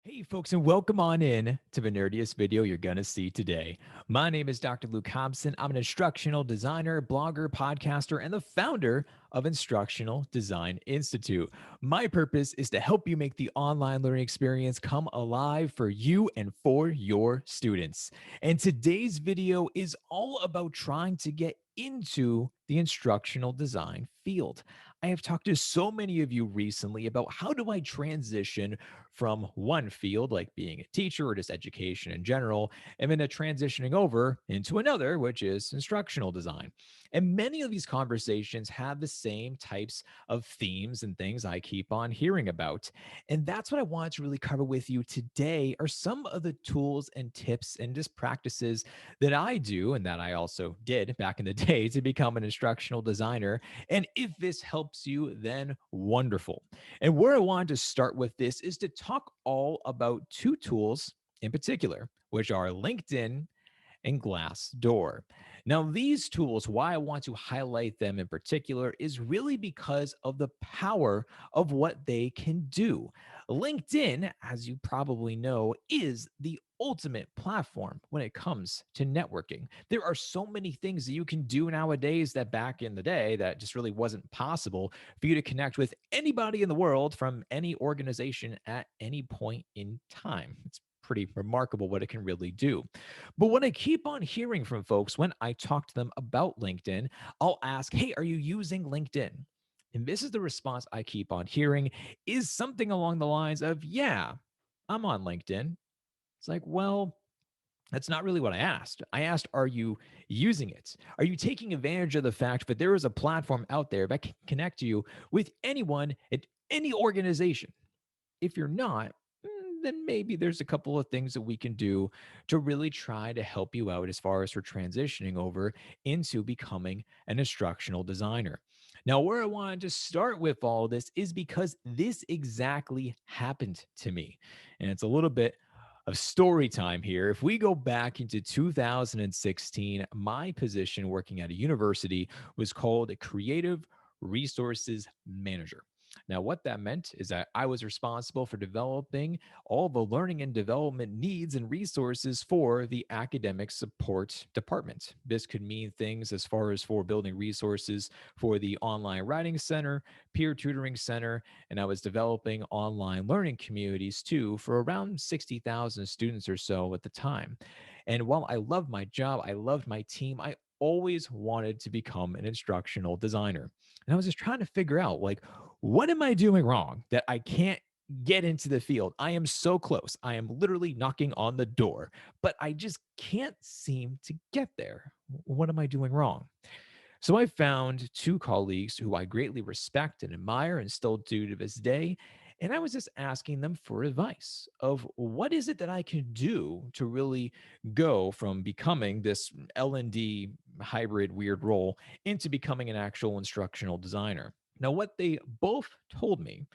Hey folks, and welcome on in to the nerdiest video you're gonna see today. My name is Dr. Luke Hobson. I'm an instructional designer, blogger, podcaster, and the founder of Instructional Design Institute. My purpose is to help you make the online learning experience come alive for you and for your students. And today's video is all about trying to get into the instructional design field. I have talked to so many of you recently about how do I transition from one field, like being a teacher or just education in general, and then transitioning over into another, which is instructional design. And many of these conversations have the same types of themes and things I keep on hearing about. And that's what I wanted to really cover with you today are some of the tools and tips and just practices that I do and that I also did back in the day to become an instructional designer. And if this helps you, then wonderful. And where I wanted to start with this is to talk all about two tools in particular, which are LinkedIn and Glassdoor. Now, these tools, why I want to highlight them in particular is really because of the power of what they can do. LinkedIn, as you probably know, is the ultimate platform when it comes to networking. There are so many things that you can do nowadays that back in the day that just really wasn't possible for you to connect with anybody in the world from any organization at any point in time. It's pretty remarkable what it can really do. But what I keep on hearing from folks when I talk to them about LinkedIn, I'll ask, hey, are you using LinkedIn? And this is the response I keep on hearing is something along the lines of, yeah, I'm on LinkedIn. It's like, well, that's not really what I asked. I asked, are you using it? Are you taking advantage of the fact that there is a platform out there that can connect you with anyone at any organization? If you're not, then maybe there's a couple of things that we can do to really try to help you out as far as for transitioning over into becoming an instructional designer. Now, where I wanted to start with all this is because this exactly happened to me. And it's a little bit of story time here. If we go back into 2016, my position working at a university was called a creative resources manager. Now, what that meant is that I was responsible for developing all the learning and development needs and resources for the academic support department. This could mean things as far as for building resources for the online writing center, peer tutoring center, and I was developing online learning communities too for around 60,000 students or so at the time. And while I loved my job, I loved my team, I always wanted to become an instructional designer. And I was just trying to figure out, like, what am I doing wrong that I can't get into the field? I am so close. I am literally knocking on the door, but I just can't seem to get there. What am I doing wrong? So I found two colleagues who I greatly respect and admire and still do to this day. And I was just asking them for advice of what is it that I can do to really go from becoming this L&D hybrid weird role into becoming an actual instructional designer. Now, what they both told me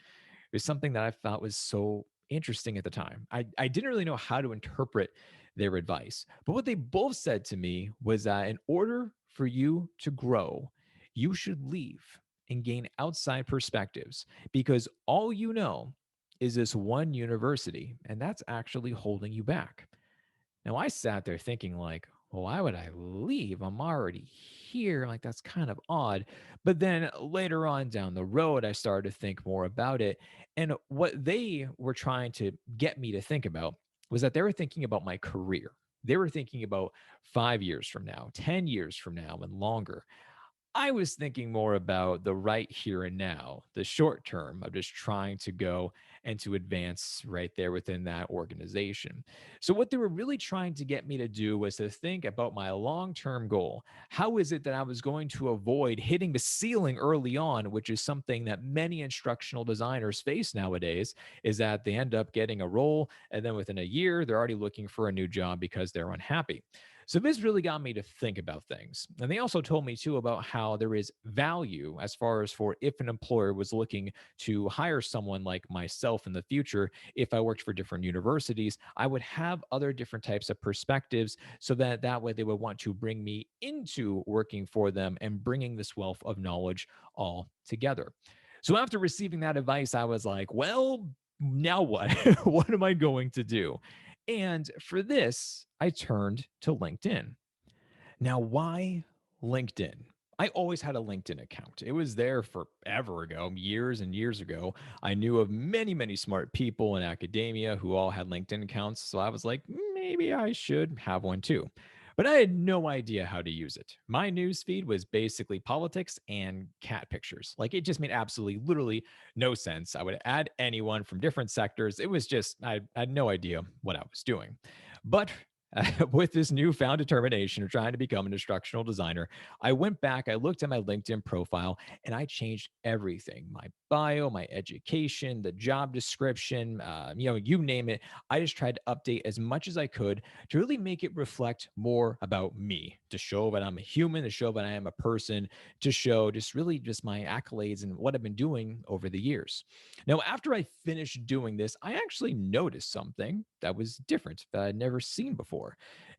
is something that I thought was so interesting at the time. I didn't really know how to interpret their advice, but what they both said to me was that in order for you to grow, you should leave and gain outside perspectives because all you know is this one university, and that's actually holding you back. Now, I sat there thinking, like, well, why would I leave? I'm already here. Like, that's kind of odd. But then later on down the road, I started to think more about it. And what they were trying to get me to think about was that they were thinking about my career. They were thinking about 5 years from now, 10 years from now, and longer. I was thinking more about the right here and now, the short term of just trying to go and to advance right there within that organization. So, what they were really trying to get me to do was to think about my long term goal. How is it that I was going to avoid hitting the ceiling early on, which is something that many instructional designers face nowadays, is that they end up getting a role and then within a year, they're already looking for a new job because they're unhappy. So this really got me to think about things. And they also told me too about how there is value as far as for if an employer was looking to hire someone like myself in the future, if I worked for different universities, I would have other different types of perspectives so that that way they would want to bring me into working for them and bringing this wealth of knowledge all together. So after receiving that advice, I was like, well, now what? What am I going to do? And for this, I turned to LinkedIn. Now, why LinkedIn? I always had a LinkedIn account. It was there forever ago, years and years ago. I knew of many, many smart people in academia who all had LinkedIn accounts. So I was like, maybe I should have one too. But I had no idea how to use it. My news feed was basically politics and cat pictures. Like it just made absolutely, literally no sense. I would add anyone from different sectors. It was just, I had no idea what I was doing. But with this newfound determination of trying to become an instructional designer, I went back, I looked at my LinkedIn profile, and I changed everything: my bio, my education, the job description, you name it. I just tried to update as much as I could to really make it reflect more about me, to show that I'm a human, to show that I am a person, to show just really just my accolades and what I've been doing over the years. Now, after I finished doing this, I actually noticed something that was different that I'd never seen before.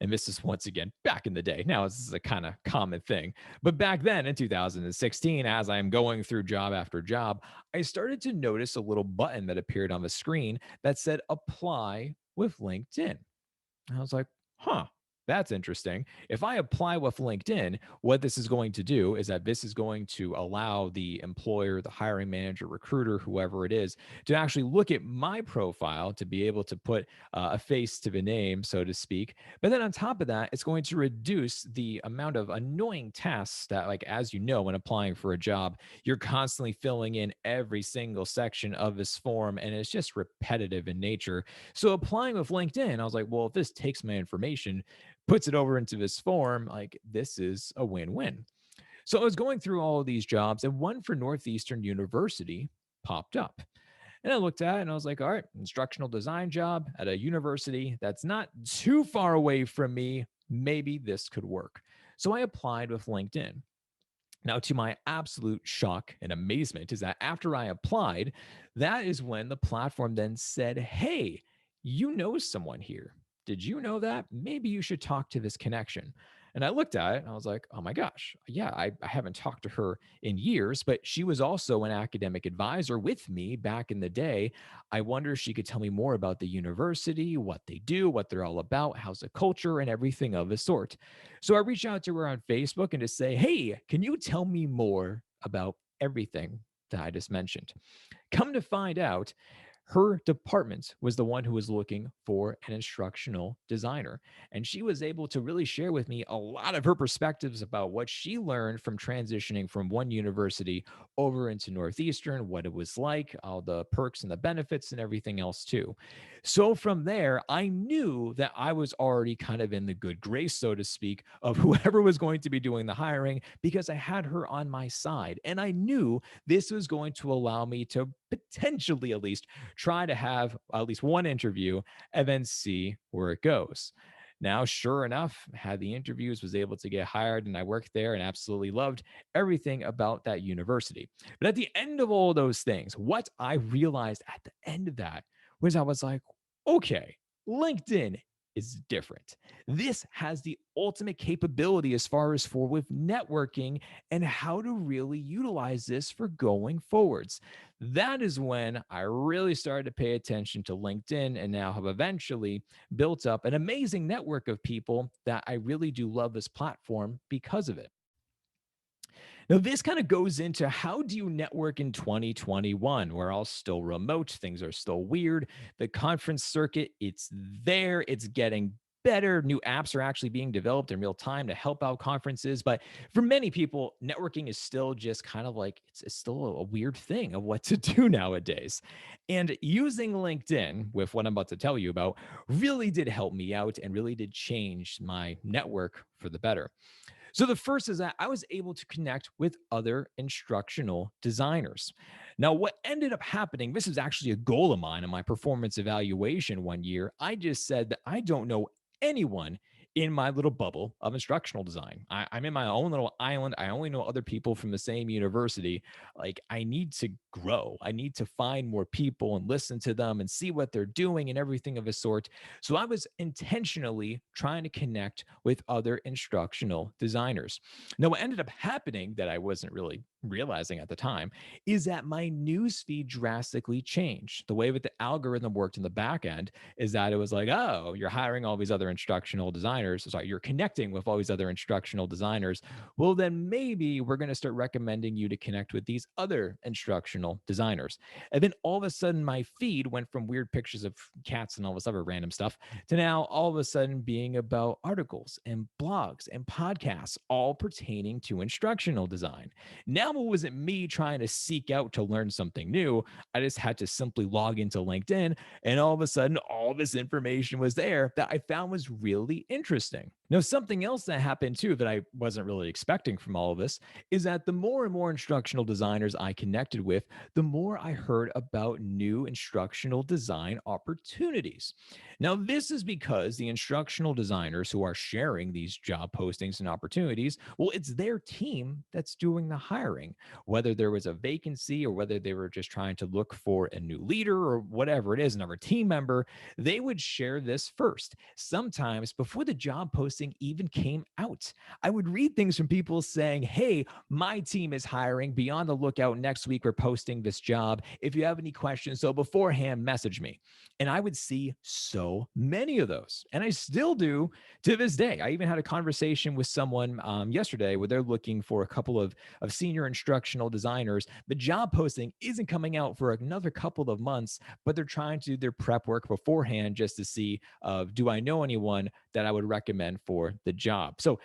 And this is once again back in the day. Now, this is a kind of common thing. But back then in 2016, as I'm going through job after job, I started to notice a little button that appeared on the screen that said apply with LinkedIn. I was like, huh, that's interesting. If I apply with LinkedIn, what this is going to do is that this is going to allow the employer, the hiring manager, recruiter, whoever it is, to actually look at my profile to be able to put a face to the name, so to speak. But then on top of that, it's going to reduce the amount of annoying tasks that, like, as you know, when applying for a job, you're constantly filling in every single section of this form, and it's just repetitive in nature. So applying with LinkedIn, I was like, well, if this takes my information, puts it over into this form, like this is a win-win. So I was going through all of these jobs, and one for Northeastern University popped up. And I looked at it and I was like, all right, instructional design job at a university that's not too far away from me. Maybe this could work. So I applied with LinkedIn. Now, to my absolute shock and amazement, is that after I applied, that is when the platform then said, hey, you know someone here. Did you know that? Maybe you should talk to this connection. And I looked at it and I was like, oh my gosh, yeah, I haven't talked to her in years, but she was also an academic advisor with me back in the day. I wonder if she could tell me more about the university, what they do, what they're all about, how's the culture, and everything of the sort. So I reached out to her on Facebook and to say, hey, can you tell me more about everything that I just mentioned? Come to find out, her department was the one who was looking for an instructional designer. And she was able to really share with me a lot of her perspectives about what she learned from transitioning from one university over into Northeastern, what it was like, all the perks and the benefits and everything else too. So from there, I knew that I was already kind of in the good grace, so to speak, of whoever was going to be doing the hiring because I had her on my side. And I knew this was going to allow me to potentially at least try to have at least one interview and then see where it goes. Now, sure enough, had the interviews, was able to get hired, and I worked there and absolutely loved everything about that university. But at the end of all those things, what I realized at the end of that was I was like, okay, LinkedIn is different. This has the ultimate capability as far as for with networking and how to really utilize this for going forwards. That is when I really started to pay attention to LinkedIn and now have eventually built up an amazing network of people that I really do love this platform because of it. Now, this kind of goes into how do you network in 2021? We're all still remote, things are still weird. The conference circuit, it's there, it's getting better. New apps are actually being developed in real time to help out conferences. But for many people, networking is still just kind of like it's still a weird thing of what to do nowadays. And using LinkedIn with what I'm about to tell you about really did help me out and really did change my network for the better. So the first is that I was able to connect with other instructional designers. Now, what ended up happening, this was actually a goal of mine in my performance evaluation one year. I just said that I don't know anyone in my little bubble of instructional design. I'm in my own little island. I only know other people from the same university. Like, I need to grow. I need to find more people and listen to them and see what they're doing and everything of a sort. So I was intentionally trying to connect with other instructional designers. Now, what ended up happening that I wasn't really realizing at the time is that my newsfeed drastically changed. The way that the algorithm worked in the back end is that it was like, oh, you're hiring all these other instructional designers. Sorry, you're connecting with all these other instructional designers. Well, then maybe we're going to start recommending you to connect with these other instructional designers. And then all of a sudden, my feed went from weird pictures of cats and all this other random stuff to now all of a sudden being about articles and blogs and podcasts, all pertaining to instructional design. Now, it wasn't me trying to seek out to learn something new. I just had to simply log into LinkedIn, and all of a sudden, all this information was there that I found was really interesting. Now, something else that happened too that I wasn't really expecting from all of this is that the more and more instructional designers I connected with, the more I heard about new instructional design opportunities. Now, this is because the instructional designers who are sharing these job postings and opportunities, well, it's their team that's doing the hiring, whether there was a vacancy or whether they were just trying to look for a new leader or whatever it is, another team member, they would share this first, sometimes before the job posting even came out. I would read things from people saying, hey, my team is hiring. Be on the lookout. Next week, we're posting this job. If you have any questions, so beforehand, message me. And I would see so many of those. And I still do to this day. I even had a conversation with someone yesterday where they're looking for a couple of senior instructional designers. The job posting isn't coming out for another couple of months, but they're trying to do their prep work beforehand just to see, do I know anyone that I would recommend for the job? So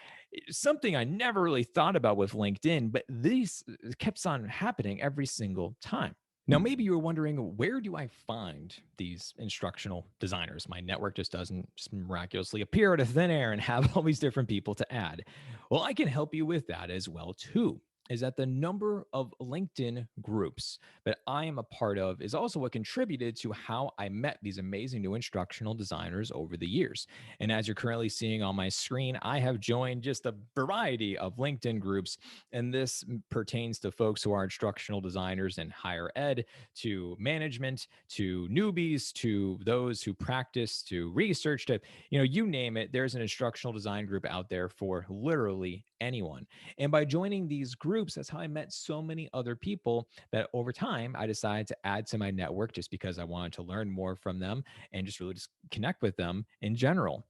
something I never really thought about with LinkedIn, but this keeps on happening every single time. Now, maybe you're wondering, where do I find these instructional designers? My network just doesn't just miraculously appear out of thin air and have all these different people to add. Well, I can help you with that as well, too. Is that the number of LinkedIn groups that I am a part of is also what contributed to how I met these amazing new instructional designers over the years. And as you're currently seeing on my screen, I have joined just a variety of LinkedIn groups, and this pertains to folks who are instructional designers in higher ed, to management, to newbies, to those who practice, to research, to, you name it. There's an instructional design group out there for literally anyone. And by joining these groups, that's how I met so many other people that over time I decided to add to my network just because I wanted to learn more from them and just really just connect with them in general.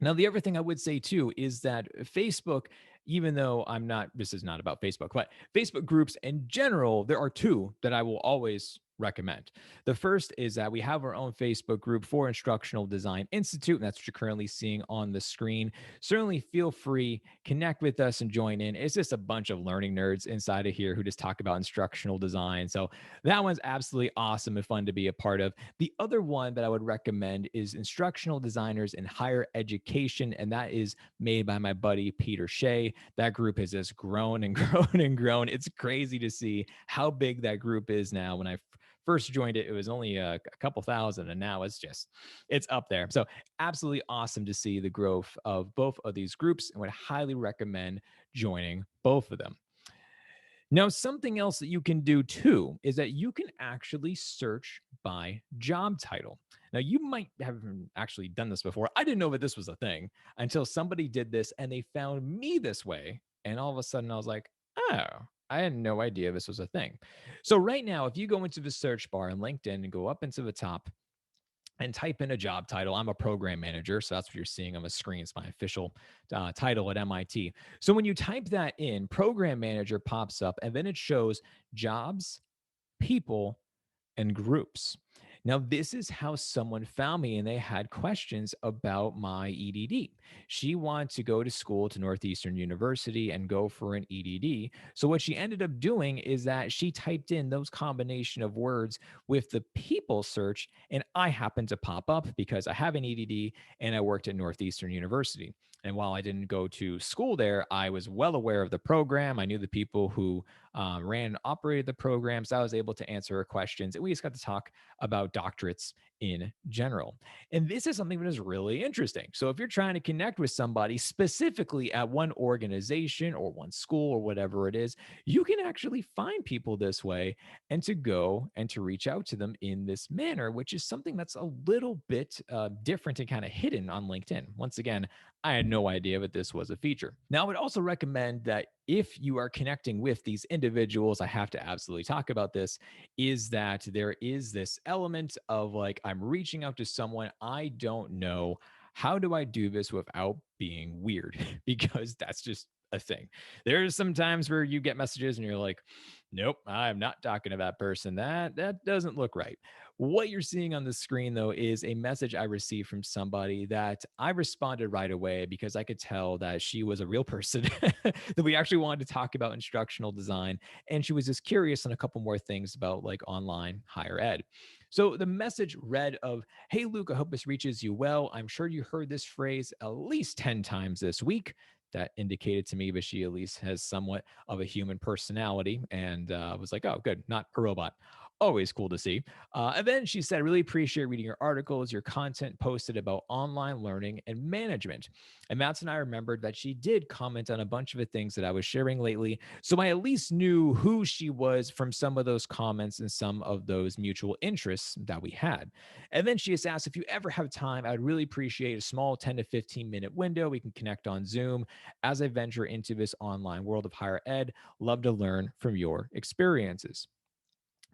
Now, the other thing I would say too is that Facebook, even though this is not about Facebook, but Facebook groups in general, there are two that I will always recommend. The first is that we have our own Facebook group for Instructional Design Institute, and that's what you're currently seeing on the screen. Certainly feel free, connect with us and join in. It's just a bunch of learning nerds inside of here who just talk about instructional design. So that one's absolutely awesome and fun to be a part of. The other one that I would recommend is Instructional Designers in Higher Education, and that is made by my buddy Peter Shea. That group has just grown and grown and grown. It's crazy to see how big that group is now. When I first joined it, it was only a couple thousand, and now it's up there. So absolutely awesome to see the growth of both of these groups, and would highly recommend joining both of them. Now, something else that you can do too is that you can actually search by job title. Now, you might have actually done this before. I didn't know that this was a thing until somebody did this and they found me this way. And all of a sudden, I was like, oh, I had no idea this was a thing. So, right now, if you go into the search bar in LinkedIn and go up into the top, and type in a job title. I'm a program manager, so that's what you're seeing on the screen. It's my official title at MIT. So when you type that in, program manager pops up, and then it shows jobs, people, and groups. Now, this is how someone found me, and they had questions about my EDD. She wanted to go to school to Northeastern University and go for an EDD. So, what she ended up doing is that she typed in those combination of words with the people search, and I happened to pop up because I have an EDD and I worked at Northeastern University. And while I didn't go to school there, I was well aware of the program. I knew the people who ran and operated the programs. I was able to answer her questions, and we just got to talk about doctorates in general. And this is something that is really interesting. So if you're trying to connect with somebody specifically at one organization or one school or whatever it is, you can actually find people this way and to go and to reach out to them in this manner, which is something that's a little bit different and kind of hidden on LinkedIn. Once again, I had no idea that this was a feature. Now, I would also recommend that if you are connecting with these individuals, I have to absolutely talk about this, is that there is this element of like, I'm reaching out to someone I don't know. How do I do this without being weird? Because that's just a thing. There's some times where you get messages and you're like, nope, I'm not talking to that person. That doesn't look right. What you're seeing on the screen though is a message I received from somebody that I responded right away because I could tell that she was a real person that we actually wanted to talk about instructional design, and she was just curious on a couple more things about like online higher ed. So the message read of, "Hey Luke, I hope this reaches you well. I'm sure you heard this phrase at least 10 times this week." That indicated to me that she at least has somewhat of a human personality, and I was like, oh, good, not a robot. Always cool to see. And then she said, I really appreciate reading your articles, your content posted about online learning and management. And that's when I remembered that she did comment on a bunch of the things that I was sharing lately. So I at least knew who she was from some of those comments and some of those mutual interests that we had. And then she just asked, if you ever have time, I would really appreciate a small 10 to 15-minute window. We can connect on Zoom as I venture into this online world of higher ed. Love to learn from your experiences.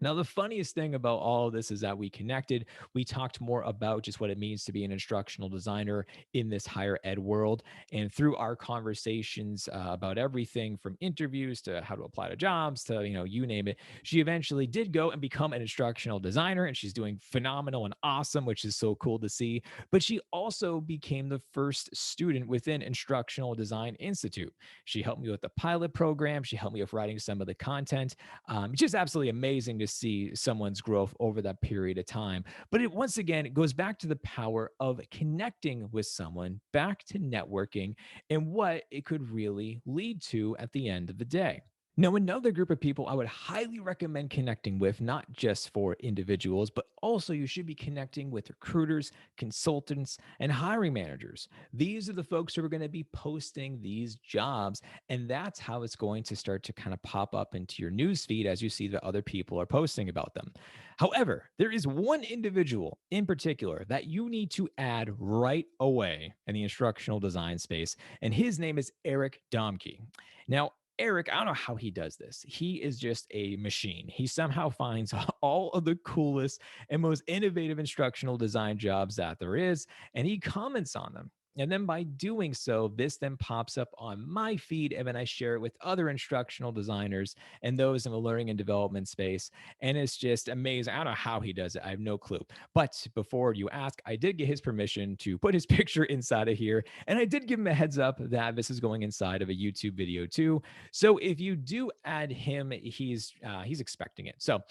Now, the funniest thing about all of this is that we connected. We talked more about just what it means to be an instructional designer in this higher ed world. And through our conversations about everything from interviews to how to apply to jobs to, you name it, she eventually did go and become an instructional designer. And she's doing phenomenal and awesome, which is so cool to see. But she also became the first student within Instructional Design Institute. She helped me with the pilot program. She helped me with writing some of the content. It's just absolutely amazing to see someone's growth over that period of time. But once again, it goes back to the power of connecting with someone, back to networking, and what it could really lead to at the end of the day. Now, another group of people I would highly recommend connecting with, not just for individuals, but also you should be connecting with recruiters, consultants, and hiring managers. These are the folks who are going to be posting these jobs, and that's how it's going to start to kind of pop up into your news feed as you see that other people are posting about them. However, there is one individual in particular that you need to add right away in the instructional design space, and his name is Eric Domke. Now, Eric, I don't know how he does this. He is just a machine. He somehow finds all of the coolest and most innovative instructional design jobs that there is, and he comments on them. And then by doing so, this then pops up on my feed, and then I share it with other instructional designers and those in the learning and development space. And it's just amazing. I don't know how he does it. I have no clue. But before you ask, I did get his permission to put his picture inside of here. And I did give him a heads up that this is going inside of a YouTube video too. So if you do add him, he's expecting it. So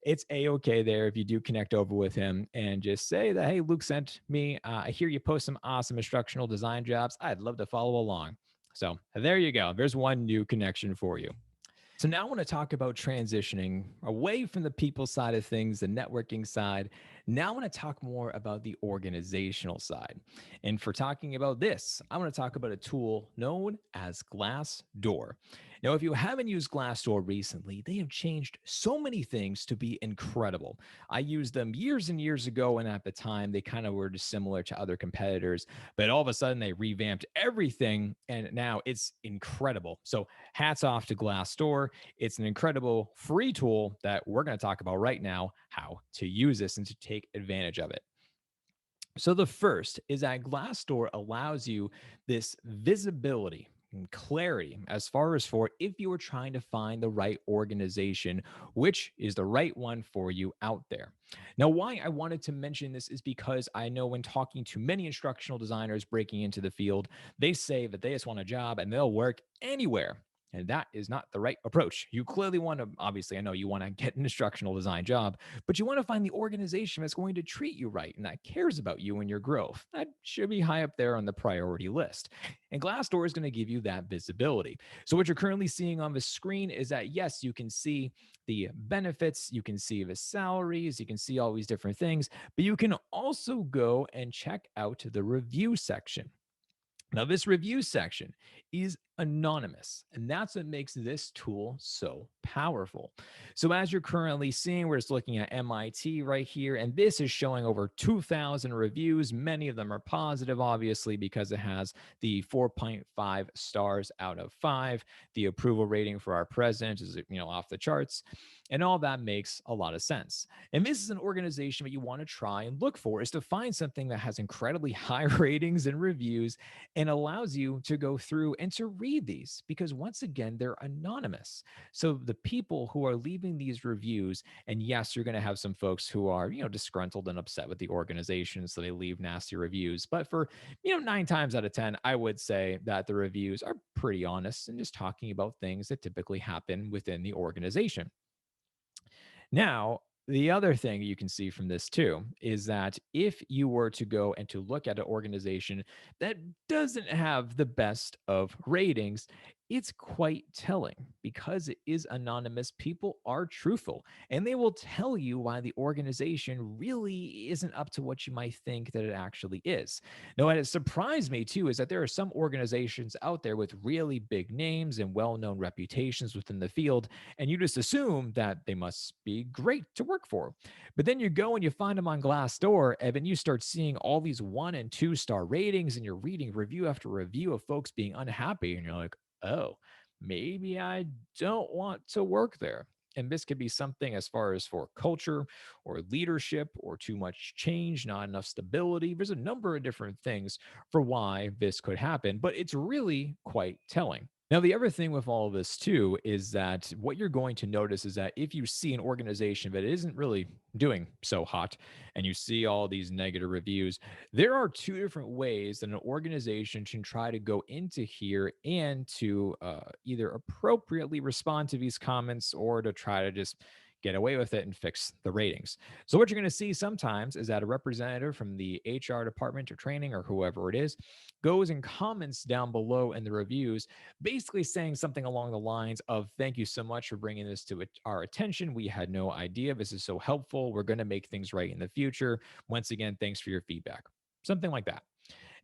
it's a-okay there if you do connect over with him and just say that, hey, Luke sent me. I hear you post some awesome instructional design jobs. I'd love to follow along. So there you go. There's one new connection for you. So now I want to talk about transitioning away from the people side of things, the networking side. Now I want to talk more about the organizational side. And for talking about this, I want to talk about a tool known as Glassdoor. Now, if you haven't used Glassdoor recently, they have changed so many things to be incredible. I used them years and years ago, and at the time, they kind of were just similar to other competitors. But all of a sudden, they revamped everything, and now it's incredible. So, hats off to Glassdoor. It's an incredible free tool that we're going to talk about right now, how to use this and to take advantage of it. So the first is that Glassdoor allows you this visibility and clarity as far as for if you are trying to find the right organization, which is the right one for you out there. Now, why I wanted to mention this is because I know when talking to many instructional designers breaking into the field, they say that they just want a job and they'll work anywhere. And that is not the right approach. You clearly want to, obviously, I know you want to get an instructional design job, but you want to find the organization that's going to treat you right and that cares about you and your growth. That should be high up there on the priority list. And Glassdoor is going to give you that visibility. So, what you're currently seeing on the screen is that, yes, you can see the benefits, you can see the salaries, you can see all these different things, but you can also go and check out the review section. Now, this review section is anonymous, and that's what makes this tool so powerful. So, as you're currently seeing, we're just looking at MIT right here, and this is showing over 2,000 reviews. Many of them are positive, obviously, because it has the 4.5 stars out of 5. The approval rating for our president is, off the charts, and all that makes a lot of sense. And this is an organization that you want to try and look for is to find something that has incredibly high ratings and reviews and allows you to go through and to read these because once again they're anonymous. So the people who are leaving these reviews, and yes, you're going to have some folks who are disgruntled and upset with the organization, so they leave nasty reviews, but for 9 times out of 10 I would say that the reviews are pretty honest and just talking about things that typically happen within the organization. Now, the other thing you can see from this too is that if you were to go and to look at an organization that doesn't have the best of ratings, it's quite telling because it is anonymous. People are truthful and they will tell you why the organization really isn't up to what you might think that it actually is. Now, what has surprised me too is that there are some organizations out there with really big names and well known reputations within the field and you just assume that they must be great to work for. But then you go and you find them on Glassdoor, and then you start seeing all these 1 and 2 star ratings, and you're reading review after review of folks being unhappy, and you're like, oh, maybe I don't want to work there. And this could be something as far as for culture or leadership or too much change, not enough stability. There's a number of different things for why this could happen, but it's really quite telling. Now, the other thing with all of this too is that what you're going to notice is that if you see an organization that isn't really doing so hot and you see all these negative reviews, there are two different ways that an organization can try to go into here and to either appropriately respond to these comments or to try to just get away with it and fix the ratings. So, what you're going to see sometimes is that a representative from the HR department or training or whoever it is goes and comments down below in the reviews basically saying something along the lines of, thank you so much for bringing this to our attention. We had no idea. This is so helpful. We're going to make things right in the future. Once again, thanks for your feedback. Something like that.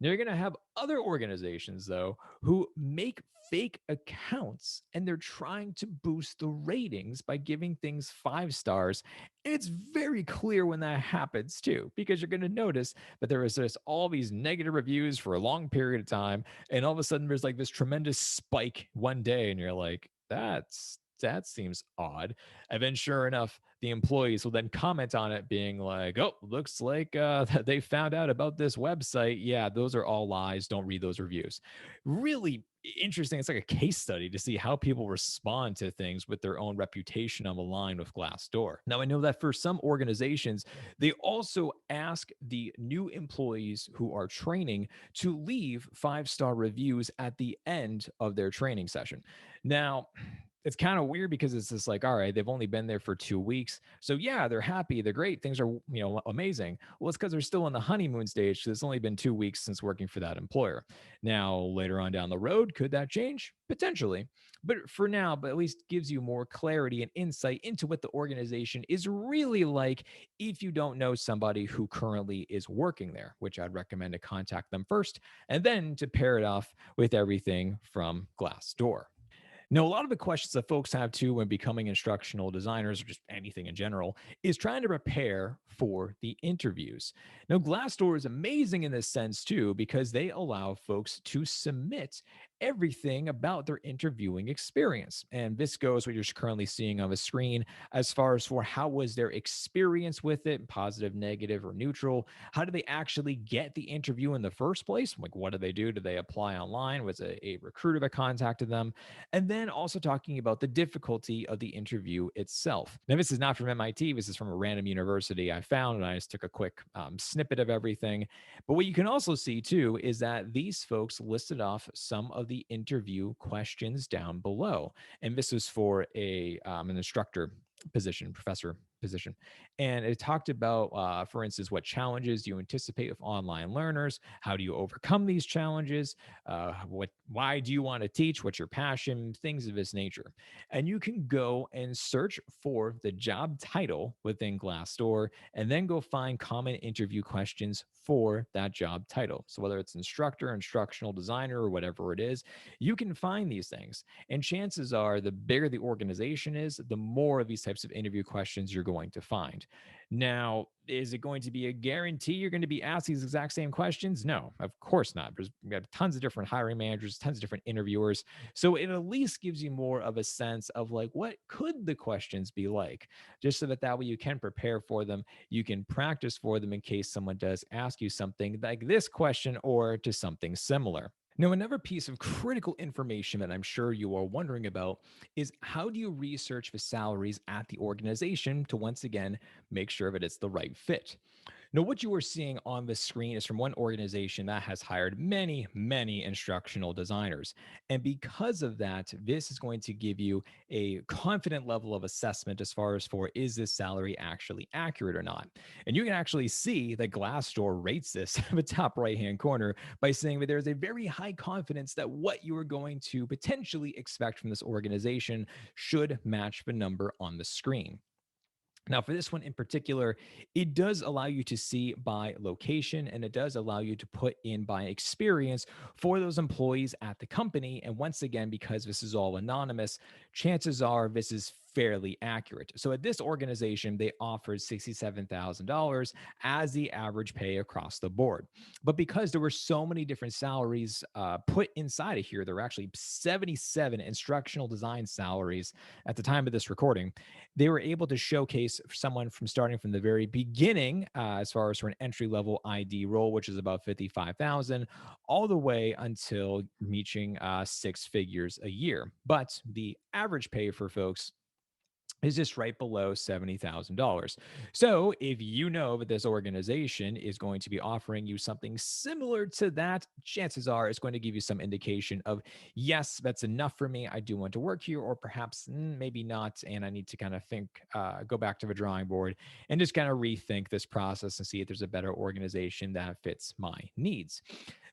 Now, you're going to have other organizations, though, who make fake accounts and they're trying to boost the ratings by giving things 5 stars. And it's very clear when that happens, too, because you're going to notice that there is just all these negative reviews for a long period of time. And all of a sudden, there's like this tremendous spike one day, and you're like, that seems odd. And then, sure enough, the employees will then comment on it, being like, "Oh, looks like they found out about this website. Yeah, those are all lies. Don't read those reviews." Really interesting. It's like a case study to see how people respond to things with their own reputation on the line with Glassdoor. Now, I know that for some organizations, they also ask the new employees who are training to leave 5 star reviews at the end of their training session. Now, it's kind of weird because it's just like, all right, they've only been there for 2 weeks. So yeah, they're happy, they're great, things are, amazing. Well, it's because they're still in the honeymoon stage. So it's only been 2 weeks since working for that employer. Now, later on down the road, could that change? Potentially. But for now, but at least gives you more clarity and insight into what the organization is really like if you don't know somebody who currently is working there, which I'd recommend to contact them first and then to pair it off with everything from Glassdoor. Now, a lot of the questions that folks have too when becoming instructional designers or just anything in general is trying to prepare for the interviews. Now, Glassdoor is amazing in this sense too, because they allow folks to submit everything about their interviewing experience. And this goes what you're currently seeing on the screen as far as for how was their experience with it, positive, negative, or neutral. How did they actually get the interview in the first place? Like, what did they do? Did they apply online? Was it a recruiter that contacted them? And then also talking about the difficulty of the interview itself. Now, this is not from MIT. This is from a random university I found, and I just took a quick snippet of everything. But what you can also see too is that these folks listed off some of the interview questions down below. And this was for an instructor position, professor position. And it talked about, for instance, what challenges do you anticipate with online learners? How do you overcome these challenges? Why do you want to teach? What's your passion? Things of this nature. And you can go and search for the job title within Glassdoor and then go find common interview questions for that job title. So whether it's instructor, instructional designer, or whatever it is, you can find these things. And chances are the bigger the organization is, the more of these types of interview questions you're going to find. Now, is it going to be a guarantee you're going to be asked these exact same questions? No, of course not. There's we got tons of different hiring managers, tons of different interviewers. So it at least gives you more of a sense of like what could the questions be like, just so that that way you can prepare for them, you can practice for them in case someone does ask you something like this question or to something similar. Now, another piece of critical information that I'm sure you are wondering about is how do you research the salaries at the organization to once again make sure that it's the right fit? Now, what you are seeing on the screen is from one organization that has hired many, many instructional designers. And because of that, this is going to give you a confident level of assessment as far as for is this salary actually accurate or not. And you can actually see that Glassdoor rates this in the top right hand corner by saying that there's a very high confidence that what you are going to potentially expect from this organization should match the number on the screen. Now, for this one in particular, it does allow you to see by location and it does allow you to put in by experience for those employees at the company. And once again, because this is all anonymous, chances are this is fairly accurate. So at this organization, they offered $67,000 as the average pay across the board. But because there were so many different salaries put inside of here, there were actually 77 instructional design salaries at the time of this recording. They were able to showcase someone from starting from the very beginning, as far as for an entry level ID role, which is about 55,000, all the way until reaching six figures a year. But the average pay for folks is just right below $70,000. So if you know that this organization is going to be offering you something similar to that, chances are it's going to give you some indication of, yes, that's enough for me. I do want to work here, or perhaps maybe not. And I need to kind of think, go back to the drawing board and just kind of rethink this process and see if there's a better organization that fits my needs.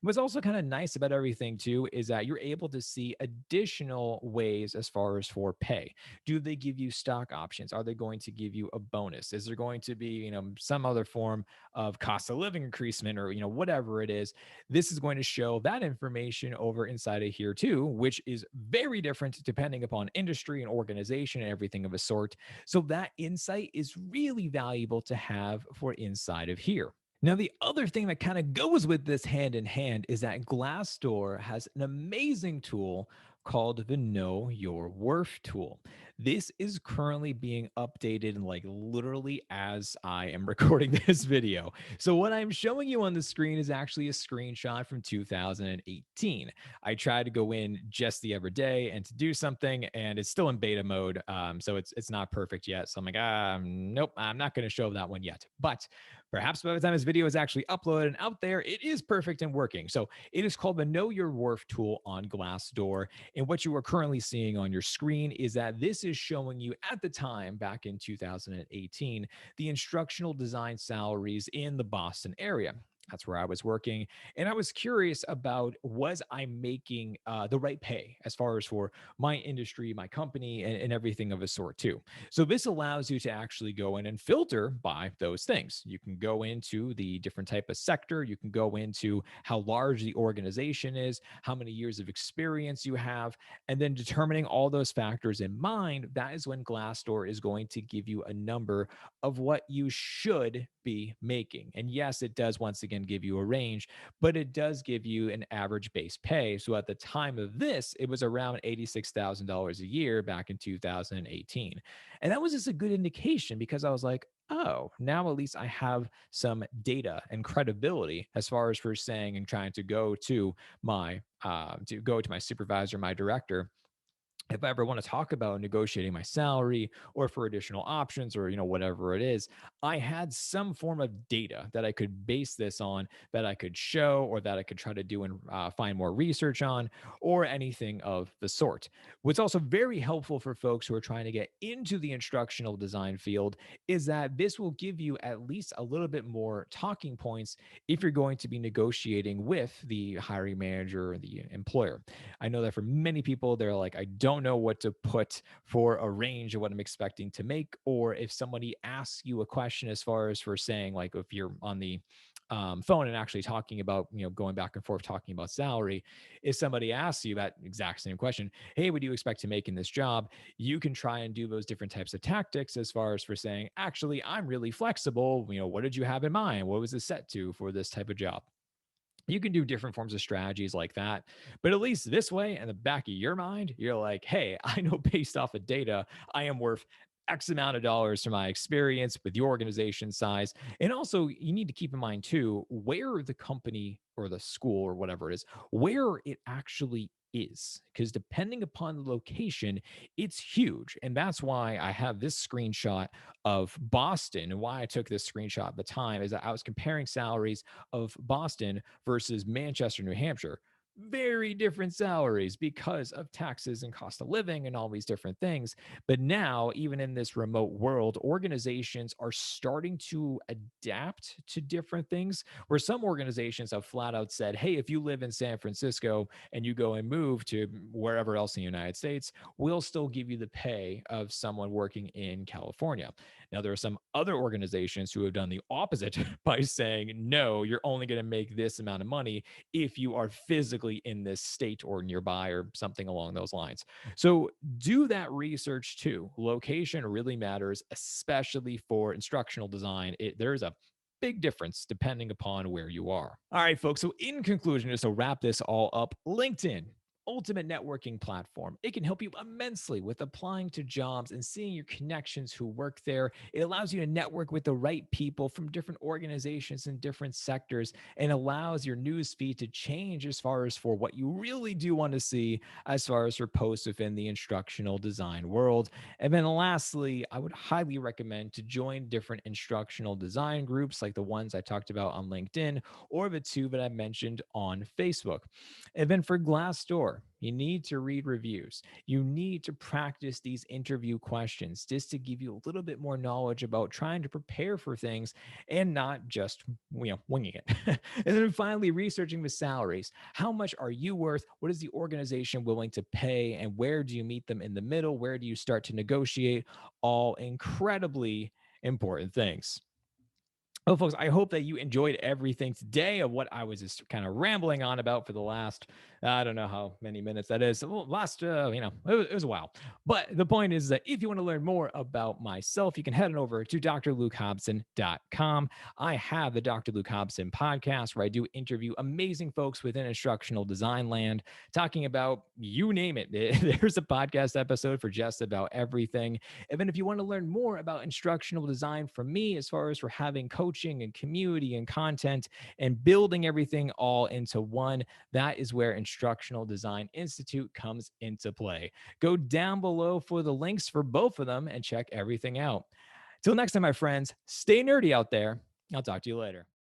What's also kind of nice about everything too is that you're able to see additional ways as far as for pay. Do they give you stock options? Are they going to give you a bonus? Is there going to be, some other form of cost of living increasement, or, whatever it is? This is going to show that information over inside of here too, which is very different depending upon industry and organization and everything of a sort. So that insight is really valuable to have for inside of here. Now, the other thing that kind of goes with this hand in hand is that Glassdoor has an amazing tool called the Know Your Worth tool. This is currently being updated like literally as I am recording this video. So what I'm showing you on the screen is actually a screenshot from 2018. I tried to go in just the other day and to do something, and it's still in beta mode. So it's not perfect yet. So I'm like, nope, I'm not going to show that one yet. But perhaps by the time this video is actually uploaded and out there, it is perfect and working. So it is called the Know Your Worth tool on Glassdoor. And what you are currently seeing on your screen is that this is showing you at the time back in 2018, the instructional design salaries in the Boston area. That's where I was working. And I was curious about, was I making the right pay as far as for my industry, my company, and everything of a sort too. So this allows you to actually go in and filter by those things. You can go into the different type of sector. You can go into how large the organization is, how many years of experience you have, and then determining all those factors in mind. That is when Glassdoor is going to give you a number of what you should be making. And yes, it does once again give you a range, but it does give you an average base pay. So at the time of this, it was around $86,000 a year back in 2018. And that was just a good indication because I was like, oh, now at least I have some data and credibility as far as for saying and trying to go to my supervisor, my director, if I ever want to talk about negotiating my salary or for additional options or whatever it is, I had some form of data that I could base this on, that I could show or that I could try to do and find more research on, or anything of the sort. What's also very helpful for folks who are trying to get into the instructional design field is that this will give you at least a little bit more talking points if you're going to be negotiating with the hiring manager or the employer. I know that for many people, they're like, I don't know what to put for a range of what I'm expecting to make. Or if somebody asks you a question as far as for saying, like, if you're on the phone and actually talking about, going back and forth talking about salary, if somebody asks you that exact same question, hey, what do you expect to make in this job? You can try and do those different types of tactics as far as for saying, actually, I'm really flexible. What did you have in mind? What was it set to for this type of job? You can do different forms of strategies like that. But at least this way, in the back of your mind, you're like, hey, I know based off of data, I am worth X amount of dollars for my experience with your organization size. And also, you need to keep in mind too, where the company or the school or whatever it is, where it actually is. Because depending upon the location, it's huge. And that's why I have this screenshot of Boston. And why I took this screenshot at the time is that I was comparing salaries of Boston versus Manchester, New Hampshire. Very different salaries because of taxes and cost of living and all these different things. But now, even in this remote world, organizations are starting to adapt to different things. Where some organizations have flat out said, hey, if you live in San Francisco and you go and move to wherever else in the United States, we'll still give you the pay of someone working in California. Now, there are some other organizations who have done the opposite by saying, no, you're only going to make this amount of money if you are physically in this state or nearby or something along those lines. So, do that research too. Location really matters, especially for instructional design. There's a big difference depending upon where you are. All right, folks. So, in conclusion, just to wrap this all up, LinkedIn, ultimate networking platform. It can help you immensely with applying to jobs and seeing your connections who work there. It allows you to network with the right people from different organizations in different sectors and allows your news feed to change as far as for what you really do want to see as far as for posts within the instructional design world. And then lastly, I would highly recommend to join different instructional design groups like the ones I talked about on LinkedIn or the two that I mentioned on Facebook. And then for Glassdoor, you need to read reviews. You need to practice these interview questions just to give you a little bit more knowledge about trying to prepare for things and not just winging it. And then finally, researching the salaries. How much are you worth? What is the organization willing to pay? And where do you meet them in the middle? Where do you start to negotiate? All incredibly important things. Well, folks, I hope that you enjoyed everything today of what I was just kind of rambling on about for the last, I don't know how many minutes that is. Well, last, it was a while. But the point is that if you want to learn more about myself, you can head on over to drlukehobson.com. I have the Dr. Luke Hobson podcast where I do interview amazing folks within instructional design land talking about you name it. There's a podcast episode for just about everything. And then if you want to learn more about instructional design from me, as far as for having coaching and community and content and building everything all into one, that is where Instructional Design Institute comes into play. Go down below for the links for both of them and check everything out. Till next time, my friends, stay nerdy out there. I'll talk to you later.